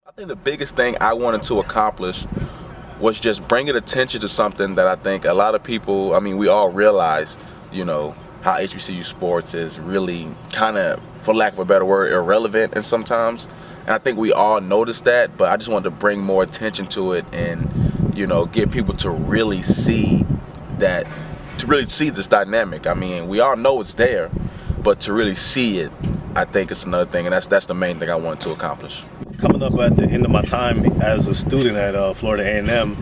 I think the biggest thing I wanted to accomplish was just bringing attention to something that I think a lot of people, I mean, we all realize, how HBCU sports is really kind of, for lack of a better word, irrelevant and sometimes. And I think we all notice that, but I just wanted to bring more attention to it and, get people to really see that, to really see this dynamic. I mean, we all know it's there, but to really see it, I think it's another thing, and that's the main thing I wanted to accomplish. Coming up at the end of my time as a student at Florida A&M,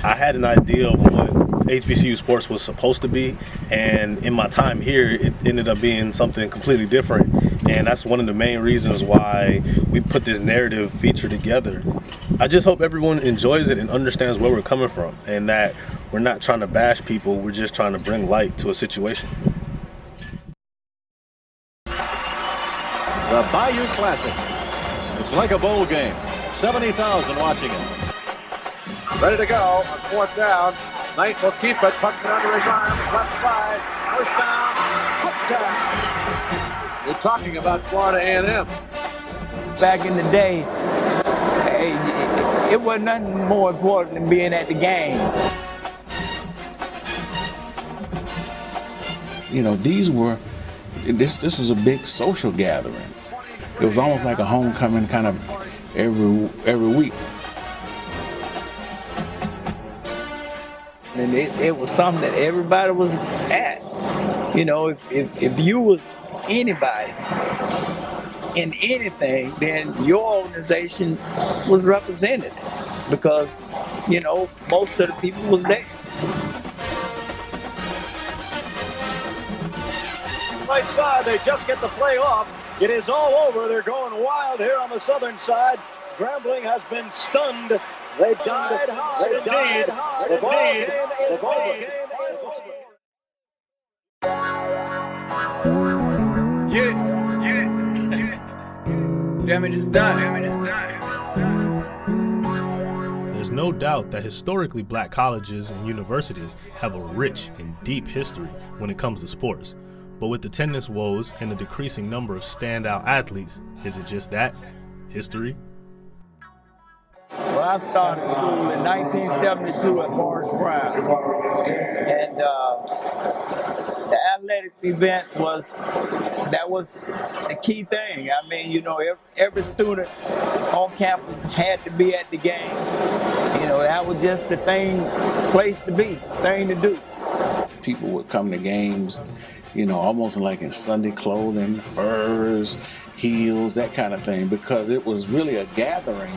I had an idea of what HBCU sports was supposed to be, and in my time here, it ended up being something completely different. And that's one of the main reasons why we put this narrative feature together. I just hope everyone enjoys it and understands where we're coming from, and that we're not trying to bash people, we're just trying to bring light to a situation. The Bayou Classic. It's like a bowl game. 70,000 watching it. Ready to go on fourth down. Knight will keep it, puts it under his arm, left side, first down, touchdown. You're talking about Florida A&M. Back in the day, it wasn't nothing more important than being at the game. This was a big social gathering. It was almost like a homecoming kind of every week. And it was something that everybody was at. If you was anybody in anything, then your organization was represented because, most of the people was there. Right side, they just get the play off. It is all over. They're going wild here on the southern side. Grambling has been stunned. They died hard. They died hard. The ball game is over. Damage is done. There's no doubt that historically black colleges and universities have a rich and deep history when it comes to sports. But with attendance woes and the decreasing number of standout athletes, is it just that? History? Well, I started school in 1972 at Morris Brown, and the athletics event was the key thing. I mean, every student on campus had to be at the game. That was just the place to be, thing to do. People would come to games, almost like in Sunday clothing, furs, heels, that kind of thing, because it was really a gathering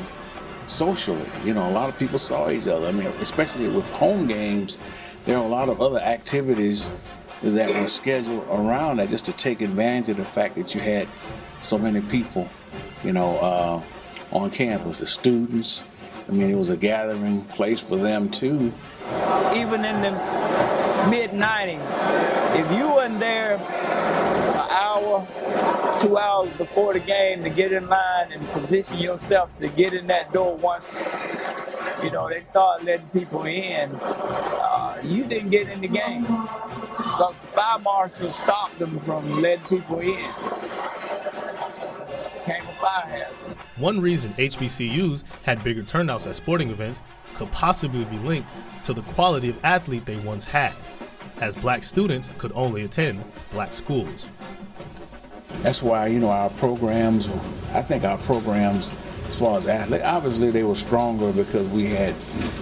socially. A lot of people saw each other. I mean, especially with home games, there are a lot of other activities that were scheduled around that just to take advantage of the fact that you had so many people, on campus, the students. I mean, it was a gathering place for them too. Even in the mid-90s, if you weren't there an hour, 2 hours before the game to get in line and position yourself to get in that door once, they started letting people in, you didn't get in the game because the fire marshal stopped them from letting people in. Became a fire hazard. One reason HBCUs had bigger turnouts at sporting events could possibly be linked to the quality of athlete they once had, as black students could only attend black schools. That's why, our programs, as far as athletes, obviously they were stronger because we had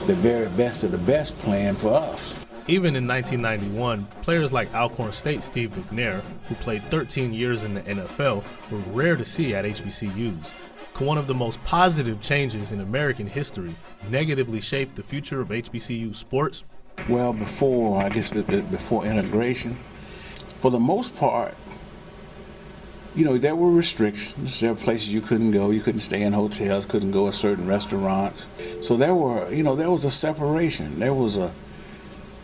the very best of the best playing for us. Even in 1991, players like Alcorn State Steve McNair, who played 13 years in the NFL, were rare to see at HBCUs. Could one of the most positive changes in American history negatively shape the future of HBCU sports? Well, before integration, for the most part, there were restrictions. There were places you couldn't go. You couldn't stay in hotels, couldn't go to certain restaurants. So there was a separation. There was I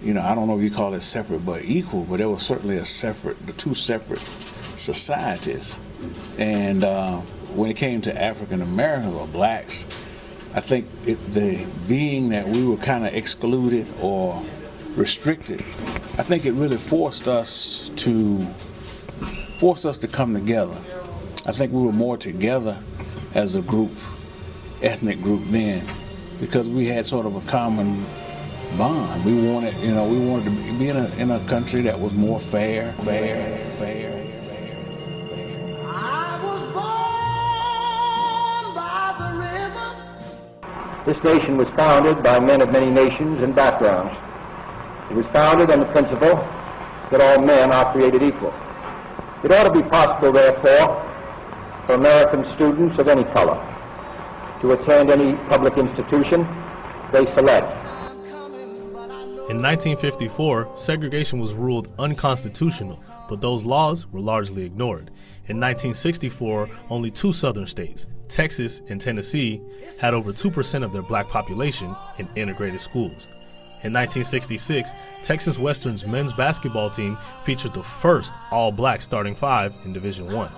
don't know if you call it separate but equal, but there was certainly the two separate societies. And when it came to African Americans or blacks, I think the being that we were kind of excluded or restricted, I think it really forced us to come together. I think we were more together as a group ethnic group then, because we had sort of a common bond. We wanted to be in a country that was more fair. I was born by the river. This nation was founded by men of many nations and backgrounds. It was founded on the principle that all men are created equal. It ought to be possible, therefore, for American students of any color to attend any public institution they select. In 1954, segregation was ruled unconstitutional, but those laws were largely ignored. In 1964, only 2 southern states, Texas and Tennessee, had over 2% of their black population in integrated schools. In 1966, Texas Western's men's basketball team featured the first all-black starting 5 in Division I.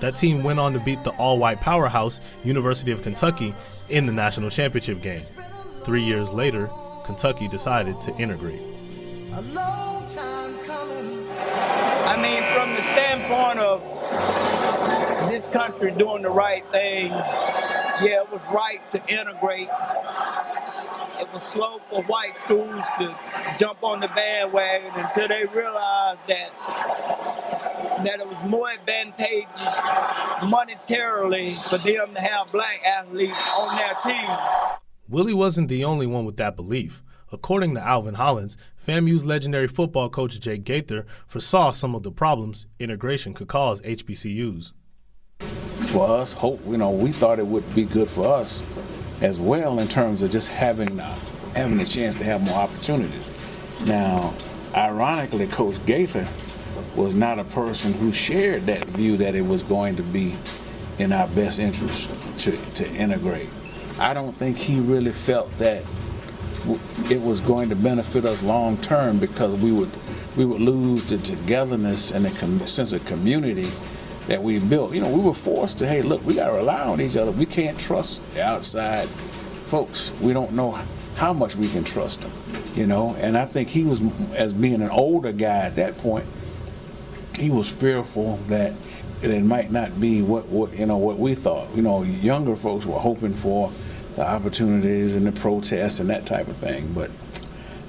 That team went on to beat the all-white powerhouse University of Kentucky in the national championship game. 3 years later, Kentucky decided to integrate. A long time coming. I mean, from the standpoint of this country doing the right thing, yeah, it was right to integrate. It was slow for white schools to jump on the bandwagon until they realized that it was more advantageous monetarily for them to have black athletes on their team. Willie wasn't the only one with that belief. According to Alvin Hollins, FAMU's legendary football coach Jake Gaither foresaw some of the problems integration could cause HBCUs. For us, we thought it would be good for us as well in terms of just having a chance to have more opportunities. Now, ironically, Coach Gaither was not a person who shared that view that it was going to be in our best interest to integrate. I don't think he really felt that it was going to benefit us long term, because we would lose the togetherness and the sense of community that we built. We were forced to, hey, look, we got to rely on each other. We can't trust the outside folks. We don't know how much we can trust them, And I think he was, as being an older guy at that point, he was fearful that it might not be what we thought. Younger folks were hoping for the opportunities and the protests and that type of thing. But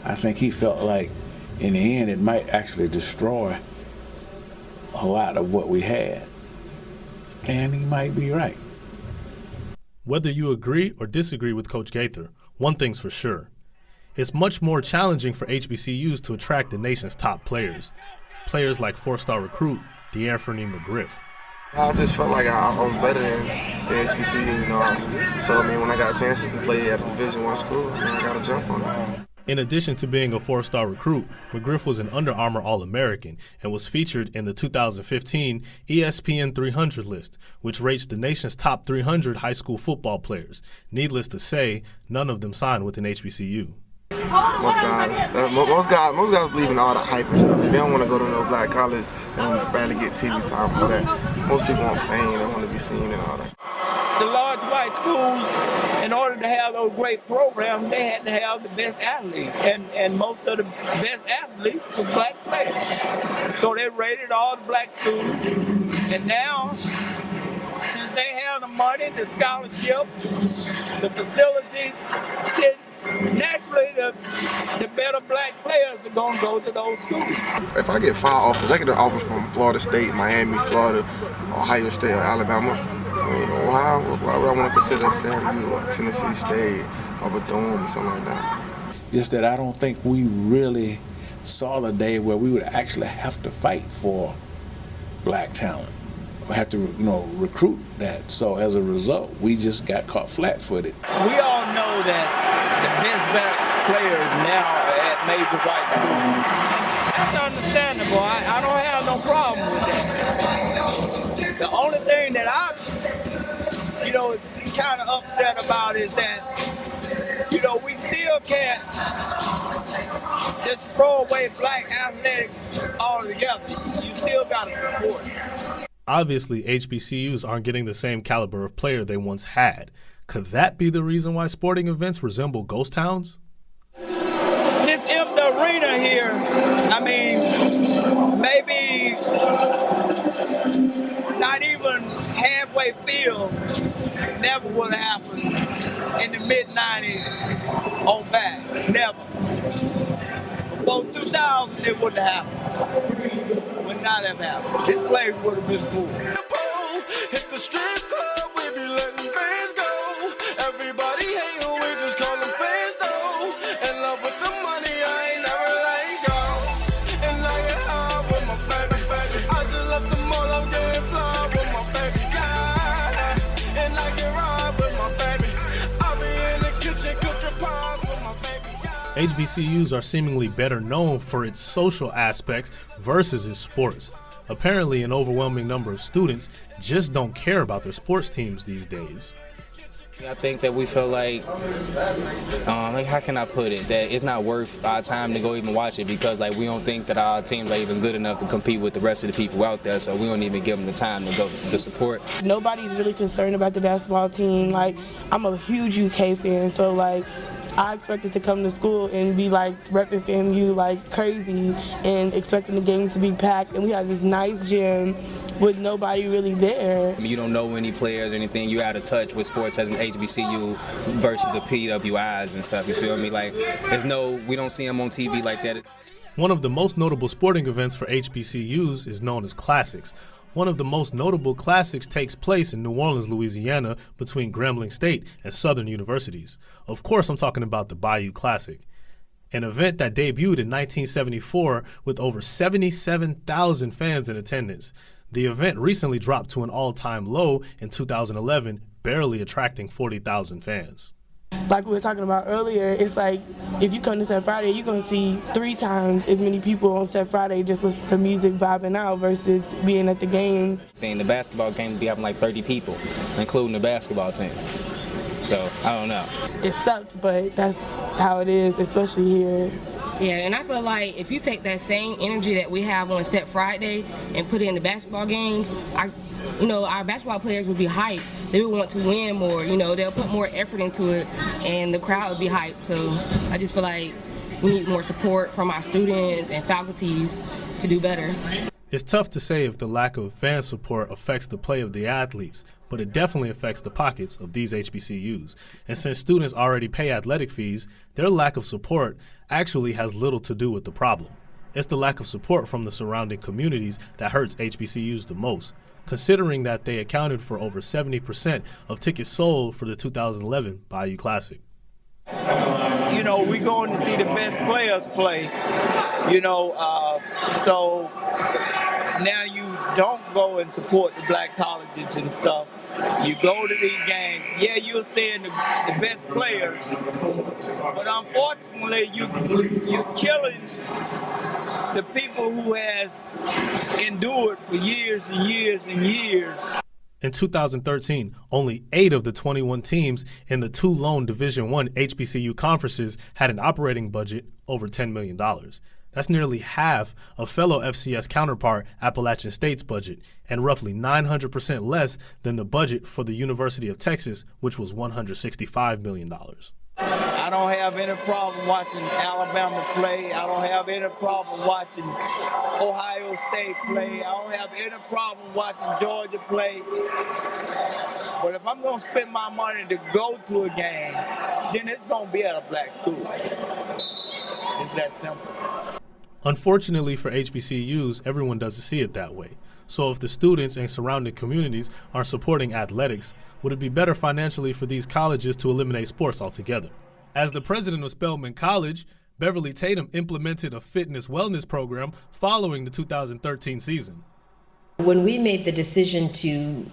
I think he felt like in the end it might actually destroy a lot of what we had. And he might be right. Whether you agree or disagree with Coach Gaither, one thing's for sure. It's much more challenging for HBCUs to attract the nation's top players. Players like 4-star recruit D'Anthony McGriff. I just felt like I was better than the HBCU, So, when I got chances to play at a Division I school, I got to jump on it. In addition to being a 4-star recruit, McGriff was an Under Armour All-American and was featured in the 2015 ESPN 300 list, which rates the nation's top 300 high school football players. Needless to say, none of them signed with an HBCU. Most guys believe in all the hype and stuff. They don't want to go to no black college. They don't barely get TV time for that. Most people want fame. They want to be seen and all that. The large white schools, in order to have those great programs, they had to have the best athletes. And most of the best athletes were black players. So they rated all the black schools. And now, since they have the money, the scholarship, the facilities, naturally the better black players are going to go to those schools. If I get 5 offers, I get an offer from Florida State, Miami, Florida, Ohio State, or Alabama. Why would I want to consider FAMU or Tennessee State or Redzone or something like that? Just that I don't think we really saw the day where we would actually have to fight for black talent. We have to, recruit that. So as a result, we just got caught flat-footed. We all know that the best black players now are at major white schools. That's understandable. I don't have no problem with that. The only thing that I'm, kind of upset about is that, we still can't just throw away black athletics altogether. You still got to support it. Obviously, HBCUs aren't getting the same caliber of player they once had. Could that be the reason why sporting events resemble ghost towns? This empty arena here, maybe not even halfway filled, never would have happened in the mid-90s on back. Never. Before 2000, it wouldn't have happened. Would not have happened. This place would have been full. Hit the strip club, we be letting fans go. Everybody hating, we just call them fans though. In love with the money, I ain't never let go. And I get high with my baby. I just left the mall, I'm getting fly with my baby. Yeah, and I can ride with my baby. I'll be in the kitchen cooking pies with my baby. Yeah. HBCUs are seemingly better known for its social aspects versus its sports. Apparently, an overwhelming number of students just don't care about their sports teams these days. I think that we feel like how can I put it, that it's not worth our time to go even watch it because we don't think that our teams are even good enough to compete with the rest of the people out there, so we don't even give them the time to go to support. Nobody's really concerned about the basketball team. I'm a huge UK fan, so I expected to come to school and be repping FAMU crazy and expecting the games to be packed, and we had this nice gym with nobody really there. You don't know any players or anything. You're out of touch with sports as an HBCU versus the PWIs and stuff, you feel me? We don't see them on TV like that. One of the most notable sporting events for HBCUs is known as Classics. One of the most notable classics takes place in New Orleans, Louisiana, between Grambling State and Southern universities. Of course, I'm talking about the Bayou Classic, an event that debuted in 1974 with over 77,000 fans in attendance. The event recently dropped to an all-time low in 2011, barely attracting 40,000 fans. Like we were talking about earlier, it's if you come to Set Friday, you're going to see 3 times as many people on Set Friday just listen to music vibing out versus being at the games. The basketball game would be having 30 people, including the basketball team. So, I don't know. It sucks, but that's how it is, especially here. Yeah, and I feel like if you take that same energy that we have on Set Friday and put it in the basketball games, our basketball players would be hyped. They would want to win more. They'll put more effort into it, and the crowd would be hyped. So I just feel like we need more support from our students and faculties to do better. It's tough to say if the lack of fan support affects the play of the athletes, but it definitely affects the pockets of these HBCUs. And since students already pay athletic fees, their lack of support actually has little to do with the problem. It's the lack of support from the surrounding communities that hurts HBCUs the most, considering that they accounted for over 70% of tickets sold for the 2011 Bayou Classic. We going to see the best players play, so now you don't go and support the black colleges and stuff. You go to these games, yeah, you're seeing the best players, but unfortunately you're killing the people who has endured for years and years and years. In 2013, only 8 of the 21 teams in the 2 lone Division I HBCU conferences had an operating budget over $10 million. That's nearly half of fellow FCS counterpart Appalachian State's budget, and roughly 900% less than the budget for the University of Texas, which was $165 million. I don't have any problem watching Alabama play. I don't have any problem watching Ohio State play. I don't have any problem watching Georgia play. But if I'm going to spend my money to go to a game, then it's going to be at a black school. It's that simple. Unfortunately for HBCUs, everyone doesn't see it that way. So if the students and surrounding communities are supporting athletics, would it be better financially for these colleges to eliminate sports altogether? As the president of Spelman College, Beverly Tatum implemented a fitness wellness program following the 2013 season. When we made the decision to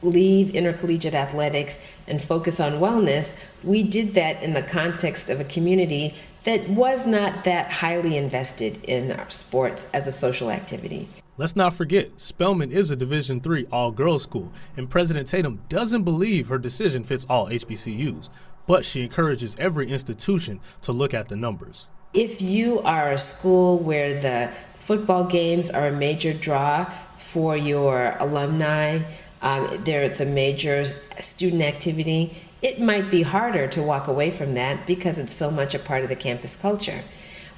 leave intercollegiate athletics and focus on wellness, we did that in the context of a community that was not that highly invested in our sports as a social activity. Let's not forget, Spelman is a Division III all-girls school, and President Tatum doesn't believe her decision fits all HBCUs, but she encourages every institution to look at the numbers. If you are a school where the football games are a major draw for your alumni, it's a major student activity, it might be harder to walk away from that because it's so much a part of the campus culture.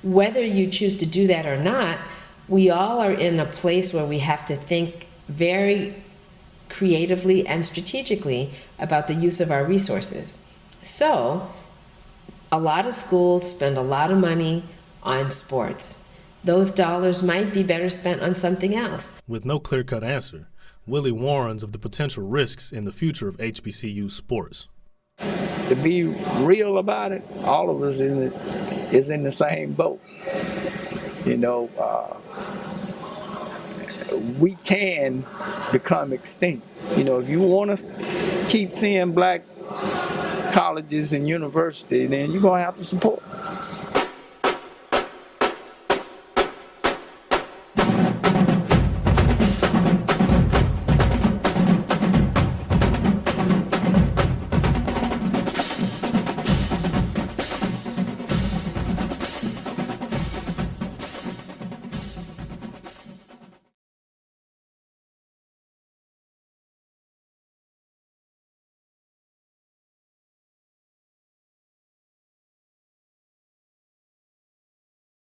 Whether you choose to do that or not, we all are in a place where we have to think very creatively and strategically about the use of our resources. So, a lot of schools spend a lot of money on sports. Those dollars might be better spent on something else. With no clear-cut answer, Willie warns of the potential risks in the future of HBCU sports. To be real about it, all of us is in the same boat. You know, we can become extinct. You know, if you want to keep seeing black colleges and universities, then you're going to have to support.